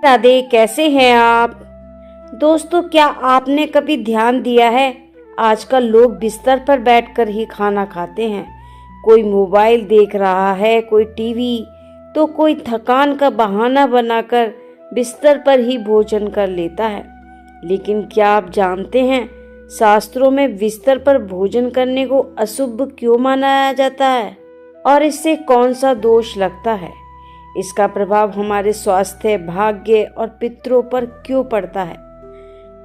राधे, कैसे हैं आप। दोस्तों, क्या आपने कभी ध्यान दिया है, आजकल लोग बिस्तर पर बैठकर ही खाना खाते हैं। कोई मोबाइल देख रहा है, कोई टीवी, तो कोई थकान का बहाना बनाकर बिस्तर पर ही भोजन कर लेता है। लेकिन क्या आप जानते हैं, शास्त्रों में बिस्तर पर भोजन करने को अशुभ क्यों माना जाता है और इससे कौन सा दोष लगता है। इसका प्रभाव हमारे स्वास्थ्य, भाग्य और पितरों पर क्यों पड़ता है।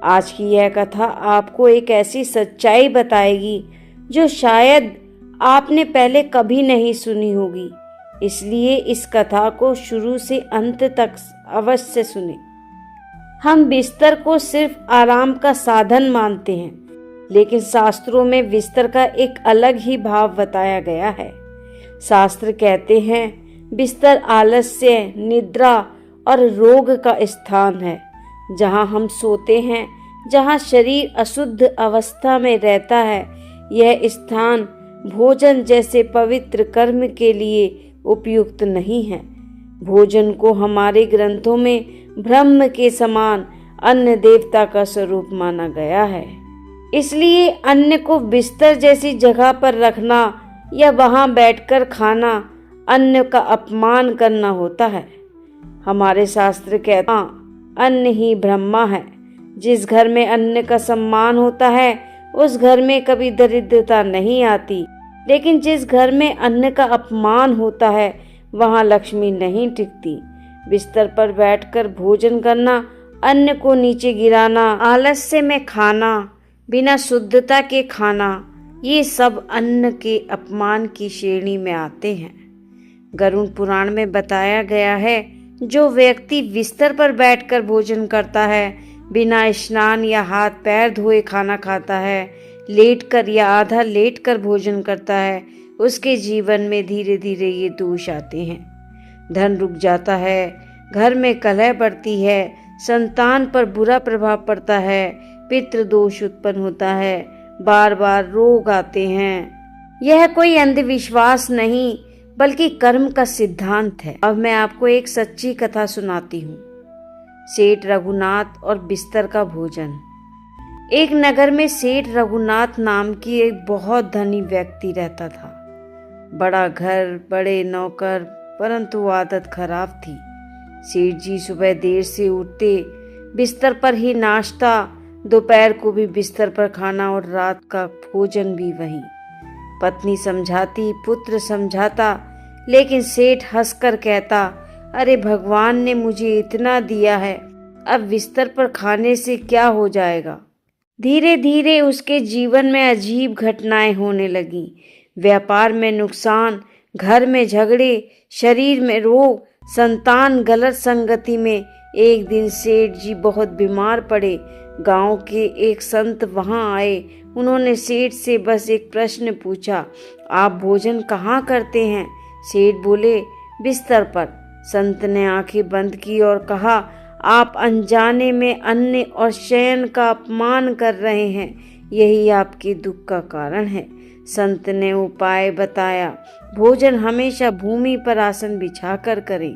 आज की यह कथा आपको एक ऐसी सच्चाई बताएगी जो शायद आपने पहले कभी नहीं सुनी होगी। इसलिए इस कथा को शुरू से अंत तक अवश्य सुने। हम बिस्तर को सिर्फ आराम का साधन मानते हैं, लेकिन शास्त्रों में बिस्तर का एक अलग ही भाव बताया गया है। शास्त्र कहते हैं, बिस्तर आलस्य, निद्रा और रोग का स्थान है। जहाँ हम सोते हैं, जहाँ शरीर अशुद्ध अवस्था में रहता है, यह स्थान भोजन जैसे पवित्र कर्म के लिए उपयुक्त नहीं है। भोजन को हमारे ग्रंथों में ब्रह्म के समान अन्न देवता का स्वरूप माना गया है। इसलिए अन्न को बिस्तर जैसी जगह पर रखना या वहां बैठकर खाना अन्न का अपमान करना होता है। हमारे शास्त्र कहते हैं, अन्न ही ब्रह्मा है। जिस घर में अन्न का सम्मान होता है, उस घर में कभी दरिद्रता नहीं आती। लेकिन जिस घर में अन्न का अपमान होता है, वहां लक्ष्मी नहीं टिकती। बिस्तर पर बैठकर भोजन करना, अन्न को नीचे गिराना, आलस्य में खाना, बिना शुद्धता के खाना, ये सब अन्न के अपमान की श्रेणी में आते हैं। गरुड़ पुराण में बताया गया है, जो व्यक्ति बिस्तर पर बैठकर भोजन करता है, बिना स्नान या हाथ पैर धोए खाना खाता है, लेटकर या आधा लेटकर भोजन करता है, उसके जीवन में धीरे धीरे ये दोष आते हैं। धन रुक जाता है, घर में कलह बढ़ती है, संतान पर बुरा प्रभाव पड़ता है, पितृ दोष उत्पन्न होता है, बार बार रोग आते हैं। यह कोई अंधविश्वास नहीं, बल्कि कर्म का सिद्धांत है। अब मैं आपको एक सच्ची कथा सुनाती हूँ। सेठ रघुनाथ और बिस्तर का भोजन। एक नगर में सेठ रघुनाथ नाम की एक बहुत धनी व्यक्ति रहता था। बड़ा घर, बड़े नौकर, परंतु आदत खराब थी। सेठ जी सुबह देर से उठते, बिस्तर पर ही नाश्ता, दोपहर को भी बिस्तर पर खाना और रात का भोजन भी वहीं। पत्नी समझाती, पुत्र समझाता, लेकिन सेठ हंसकर कहता, अरे भगवान ने मुझे इतना दिया है, अब बिस्तर पर खाने से क्या हो जाएगा। धीरे धीरे उसके जीवन में अजीब घटनाएं होने लगीं। व्यापार में नुकसान, घर में झगड़े, शरीर में रोग, संतान गलत संगति में। एक दिन सेठ जी बहुत बीमार पड़े। गांव के एक संत वहां आए। उन्होंने सेठ से बस एक प्रश्न पूछा, आप भोजन कहाँ करते हैं। सेठ बोले, बिस्तर पर। संत ने आंखें बंद की और कहा, आप अनजाने में अन्न और शयन का अपमान कर रहे हैं, यही आपके दुख का कारण है। संत ने उपाय बताया, भोजन हमेशा भूमि पर आसन बिछाकर करें,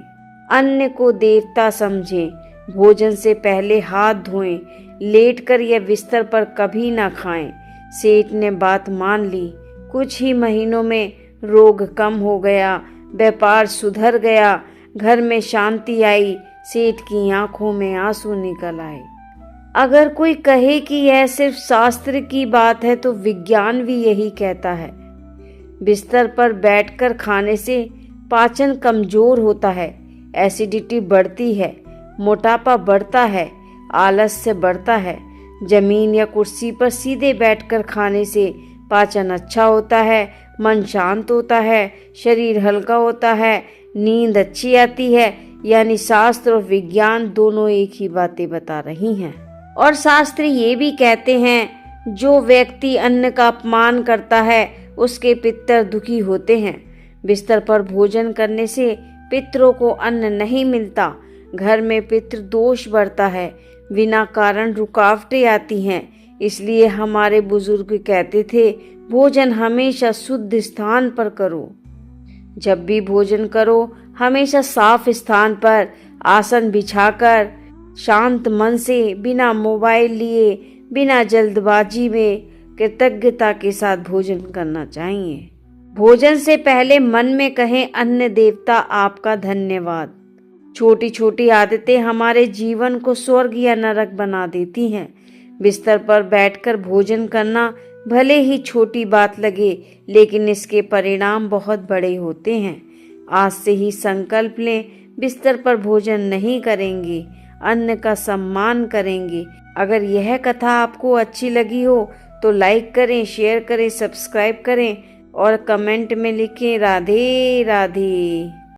अन्न को देवता समझें, भोजन से पहले हाथ धोएं, लेटकर या बिस्तर पर कभी ना खाएं। सेठ ने बात मान ली। कुछ ही महीनों में रोग कम हो गया, व्यापार सुधर गया, घर में शांति आई। सेठ की आंखों में आंसू निकल आए। अगर कोई कहे कि यह सिर्फ शास्त्र की बात है, तो विज्ञान भी यही कहता है। बिस्तर पर बैठकर खाने से पाचन कमजोर होता है, एसिडिटी बढ़ती है, मोटापा बढ़ता है, आलस्य बढ़ता है। जमीन या कुर्सी पर सीधे बैठकर खाने से पाचन अच्छा होता है, मन शांत होता है, शरीर हल्का होता है, नींद अच्छी आती है। यानी शास्त्र और विज्ञान दोनों एक ही बातें बता रही हैं। और शास्त्र ये भी कहते हैं, जो व्यक्ति अन्न का अपमान करता है, उसके पितर दुखी होते हैं। बिस्तर पर भोजन करने से पितरों को अन्न नहीं मिलता, घर में पितृ दोष बढ़ता है, बिना कारण रुकावटें आती हैं। इसलिए हमारे बुजुर्ग कहते थे, भोजन हमेशा शुद्ध स्थान पर करो। जब भी भोजन करो, हमेशा साफ स्थान पर, आसन बिछाकर शांत मन से, बिना मोबाइल लिए, बिना जल्दबाजी में कृतज्ञता के साथ भोजन करना चाहिए। भोजन से पहले मन में कहें, अन्न देवता आपका धन्यवाद। छोटी छोटी आदतें हमारे जीवन को स्वर्ग या नरक बना देती हैं। बिस्तर पर बैठकर भोजन करना भले ही छोटी बात लगे, लेकिन इसके परिणाम बहुत बड़े होते हैं। आज से ही संकल्प लें, बिस्तर पर भोजन नहीं करेंगे, अन्न का सम्मान करेंगे। अगर यह कथा आपको अच्छी लगी हो तो लाइक करें, शेयर करें, सब्सक्राइब करें और कमेंट में लिखें राधे राधे।